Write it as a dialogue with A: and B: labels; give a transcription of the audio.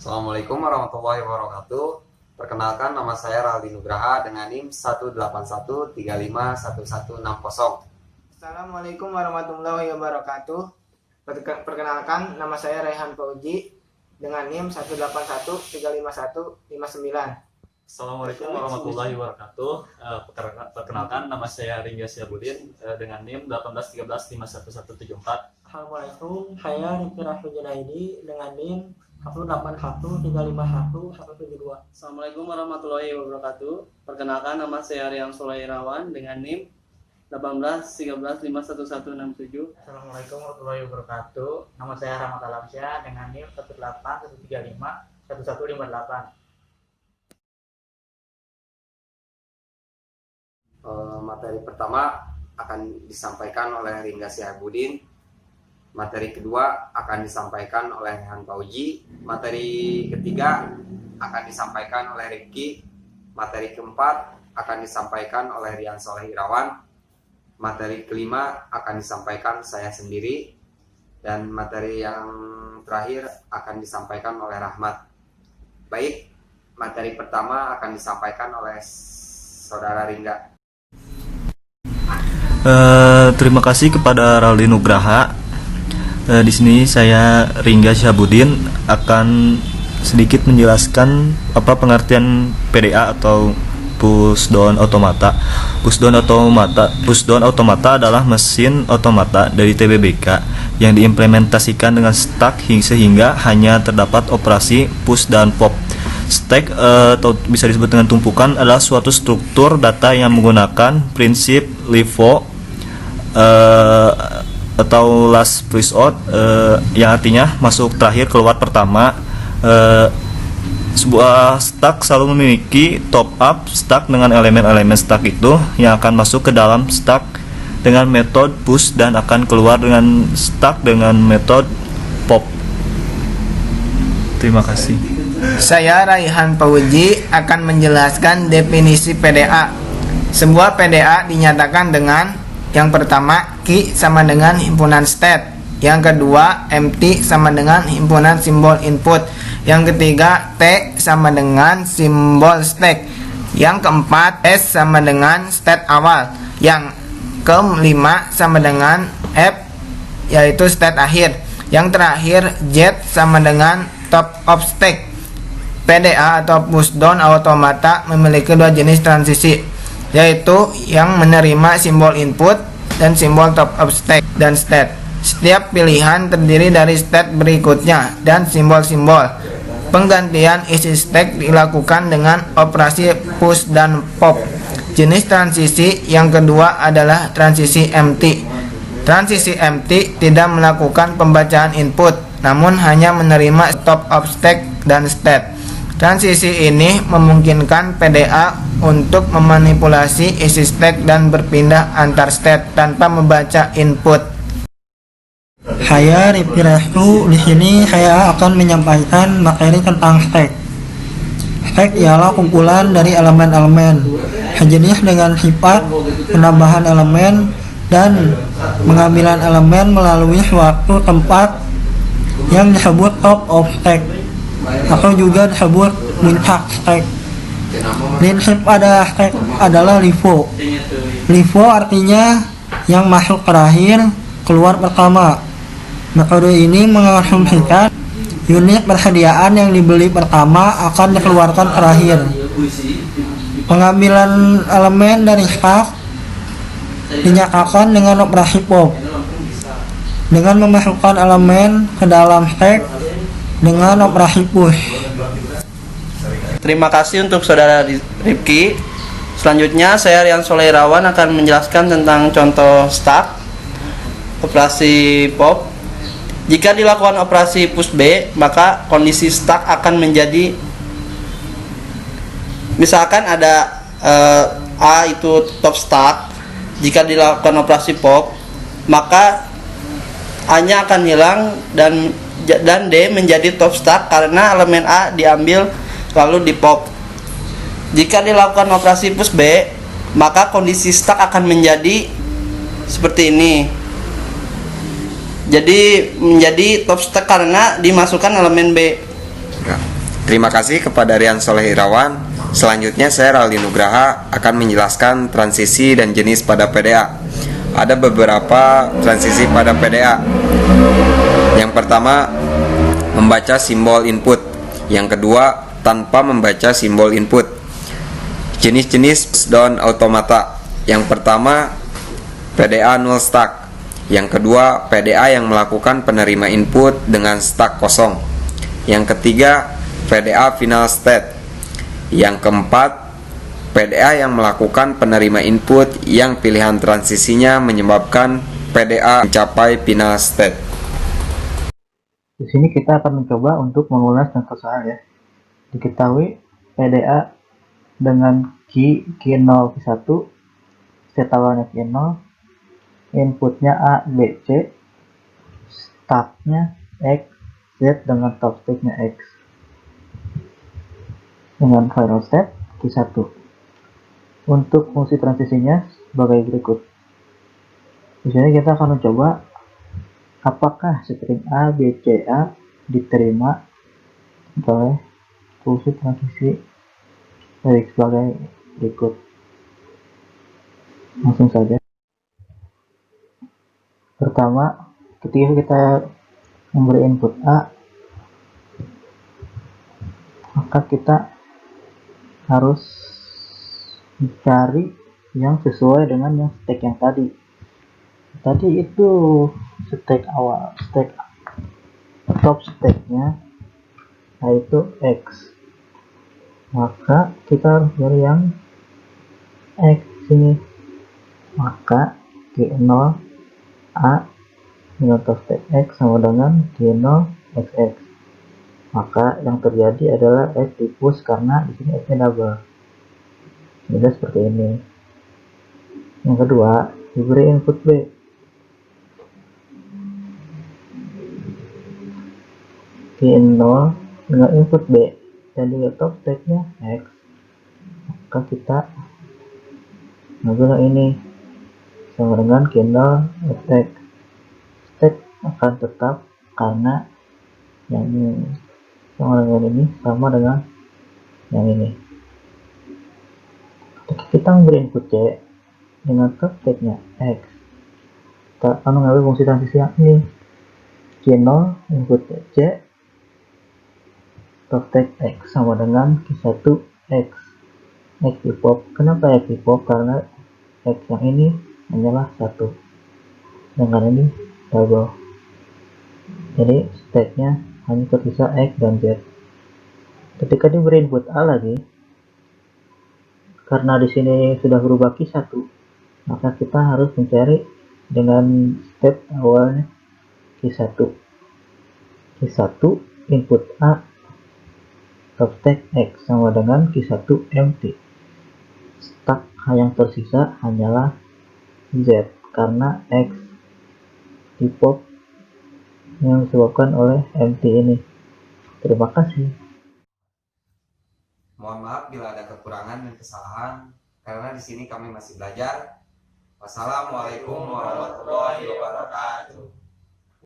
A: Assalamualaikum warahmatullahi wabarakatuh. Perkenalkan, nama saya Raldi Nugraha dengan NIM 181351160.
B: Assalamualaikum warahmatullahi wabarakatuh. Perkenalkan, nama saya Raihan Fauji dengan NIM 181351159.
C: Assalamualaikum warahmatullahi wabarakatuh. Perkenalkan, nama saya Ringga Syabudin dengan NIM 181351174.
D: Assalamualaikum, saya Rifki Raffi Junaidi dengan NIM 181351172.
E: Assalamualaikum warahmatullahi wabarakatuh. Perkenalkan, nama saya Rian Sulairawan dengan NIM 181351167.
F: Assalamualaikum warahmatullahi wabarakatuh. Nama saya Rahmat Alamsyah dengan NIM 181351158.
A: Materi pertama akan disampaikan oleh Ringga Syabudin. Materi kedua akan disampaikan oleh Han Fauji. Materi ketiga akan disampaikan oleh Rifki. Materi keempat akan disampaikan oleh Rian Soleh Irawan. Materi kelima akan disampaikan saya sendiri. Dan materi yang terakhir akan disampaikan oleh Rahmat. Baik, materi pertama akan disampaikan oleh Saudara Ringga.
G: Terima kasih kepada Raldi Nugraha. Di sini saya Ringga Syabudin akan sedikit menjelaskan apa pengertian PDA atau push down automata. Push down automata adalah mesin otomata dari TBBK yang diimplementasikan dengan stack sehingga hanya terdapat operasi push dan pop. Stack atau bisa disebut dengan tumpukan adalah suatu struktur data yang menggunakan prinsip LIFO atau last first out, yang artinya masuk terakhir keluar pertama. Sebuah stack selalu memiliki top up stack dengan elemen-elemen stack itu yang akan masuk ke dalam stack dengan metode push dan akan keluar dengan stack dengan metode pop. Terima kasih.
B: Saya Raihan Fauji akan menjelaskan definisi PDA. Sebuah PDA dinyatakan dengan yang pertama, key sama dengan himpunan state. Yang kedua, empty sama dengan himpunan simbol input. Yang ketiga, T sama dengan simbol stack. Yang keempat, S sama dengan state awal. Yang kelima sama dengan F, yaitu state akhir. Yang terakhir, Z sama dengan top of stack. PDA atau push down automata memiliki dua jenis transisi, yaitu yang menerima simbol input dan simbol top of stack dan state. Setiap pilihan terdiri dari state berikutnya dan simbol-simbol. Penggantian isi stack dilakukan dengan operasi push dan pop. Jenis transisi yang kedua adalah transisi empty. Transisi empty tidak melakukan pembacaan input, namun hanya menerima top of stack dan state. Transisi ini memungkinkan PDA untuk memanipulasi isi stack dan berpindah antar state tanpa membaca input.
D: Saya Rifki Raffi. Di sini saya akan menyampaikan materi tentang stack. Stack ialah kumpulan dari elemen-elemen sejenis dengan sifat penambahan elemen dan pengambilan elemen melalui suatu tempat yang disebut top of stack atau juga disebut puncak stack. Prinsip pada stack adalah LIFO. LIFO artinya yang masuk terakhir keluar pertama. Metode ini mengasumsikan unit persediaan yang dibeli pertama akan dikeluarkan terakhir. Pengambilan elemen dari stack dinyatakan dengan operasi pop dengan memasukkan elemen ke dalam stack dengan operasi push.
E: Terima kasih untuk saudara Rifki. Selanjutnya saya Rian Sulairawan akan menjelaskan tentang contoh stack operasi pop. Jika dilakukan operasi push B, maka kondisi stack akan menjadi, misalkan ada A itu top stack. Jika dilakukan operasi pop, maka A-nya akan hilang dan D menjadi top stack karena elemen A diambil lalu di pop. Jika dilakukan operasi push B, maka kondisi stack akan menjadi seperti ini. Jadi menjadi top stack karena dimasukkan elemen B.
A: Terima kasih kepada Rian Soleh Irawan. Selanjutnya saya Raldi Nugraha akan menjelaskan transisi dan jenis pada PDA. Ada beberapa transisi pada PDA. Yang pertama, membaca simbol input. Yang kedua, tanpa membaca simbol input. Jenis-jenis down automata. Yang pertama, PDA null stack. Yang kedua, PDA yang melakukan penerima input dengan stack kosong. Yang ketiga, PDA final state. Yang keempat, PDA yang melakukan penerima input yang pilihan transisinya menyebabkan PDA mencapai final state.
F: Di sini kita akan mencoba untuk mengulas contoh soal ya. Diketahui PDA dengan key 0 Q1, state awalnya Q0, inputnya A, B, C, stacknya X, Z dengan top state-nya X. Dengan final state Q1. Untuk fungsi transisinya sebagai berikut. Di sini kita akan mencoba apakah string A, B, C, A diterima oleh fungsi transisi sebagai berikut. Langsung saja. Pertama, ketika kita memberi input A, maka kita harus mencari yang sesuai dengan yang stack yang tadi. Tadi itu stack awal, stack top stacknya yaitu X. Maka kita harus cari yang X sini. Maka G0 A dengan top stack X sama dengan G0 XX. Maka yang terjadi adalah X di-push karena di sini X-nya double. Jadi seperti ini. Yang kedua, diberi input B. Q0 dengan input B dan juga top stack-nya X. Maka kita mengambil ini sama dengan Q0 XX. Stack akan tetap karena yang ini sama dengan ini sama dengan yang ini. Ketika kita memberi input C dengan top stack-nya X, kita akan mengambil fungsi transisi yang ini. Q0 input C, top stack X sama dengan Q1 X. X di pop. Kenapa X di pop? Karena X yang ini hanyalah 1, sedangkan ini double. Jadi stack-nya hanya tersisa X dan Z. Ketika diberi input A lagi, karena di sini sudah berubah Q1, maka kita harus mencari dengan step awalnya Q1. Q1 input A, top stack X sama dengan Q1 empty. Stack yang tersisa hanyalah Z karena X di pop yang disebabkan oleh empty ini. Terima kasih.
A: Mohon maaf bila ada kekurangan dan kesalahan karena di sini kami masih belajar. Wassalamualaikum warahmatullahi wabarakatuh.